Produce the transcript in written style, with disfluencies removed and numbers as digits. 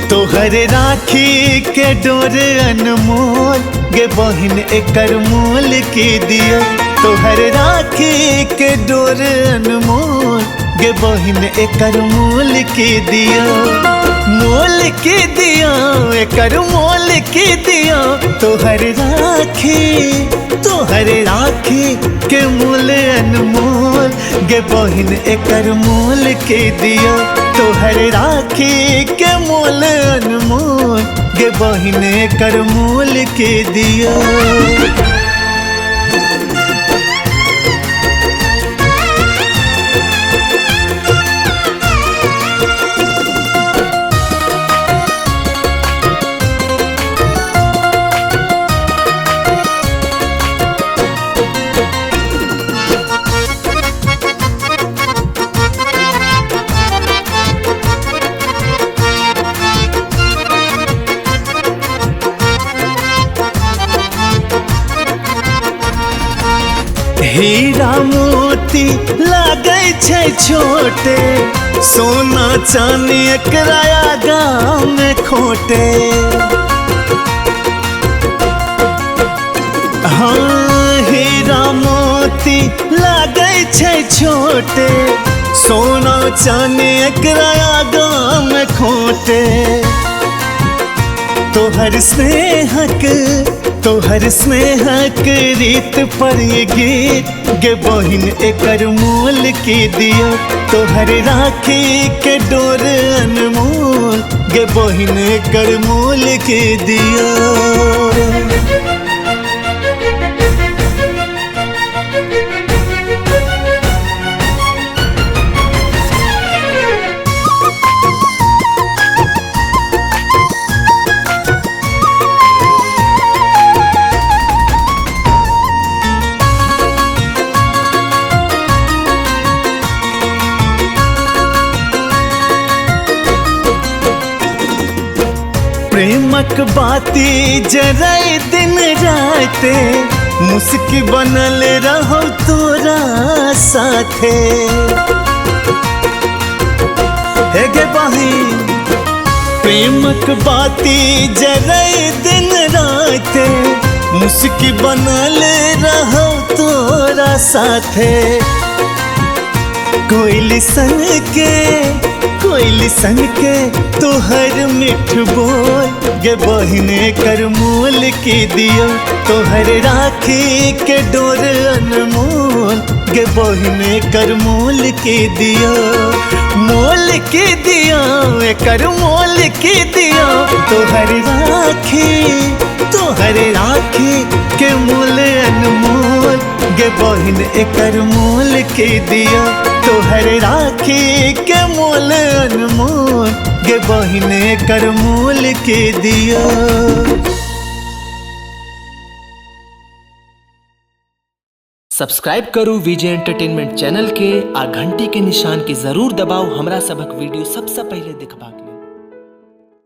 तोहर राखी के डोर अनमोल गे बहिन एकर मोल के दिया। तोहर राखी के डोर अनमोल गे बहिन एकर मोल के दिया। मोल के दिया एकर मोल के दिया। तोहर राखी के मोल अनमोल गे बहिन एकर मोल के दिया। तोहर राखी के मोल अनमोल गे बहिन एकर मोल के दिया। हीरा मोती लागे छे छोटे, सोना चांदी एकरा गाँव में खोटे। हाँ हीरा मोती लागे छे छोटे, सोना चांदी एकरा गाँव में खोटे। तोहर स्नेहक रीत पर ये गीत गे बहिन एकर मोल के दिया। तोहर राखी के डोर अनमोल गे बहिन एकर मोल के दिया। प्रेमक बाती जराए दिन राते, मुस्की बनल रहो तोरा साथे। हे गे बहिन प्रेमक बाती जराए दिन राते, मुस्की बनल रहो तोरा साथे। कोयली सन के तोहर मिठ बोल गे बहिन एकर मोल के दिया। तोहर राखी के डोर अनमोल गे बहिन एकर मोल के दिया। मोल के दिया एकर मोल के दिया। तोहर राखी के मोल अनमोल गे बहिन एकर मोल के दिया। तोहर राखी के मोल अनमोल गे बहिन एकर मोल के दिया। सब्सक्राइब करू विजय एंटरटेनमेंट चैनल के आ घंटी के निशान के जरूर दबाओ हमरा सबक वीडियो सबसे पहले देखबाक।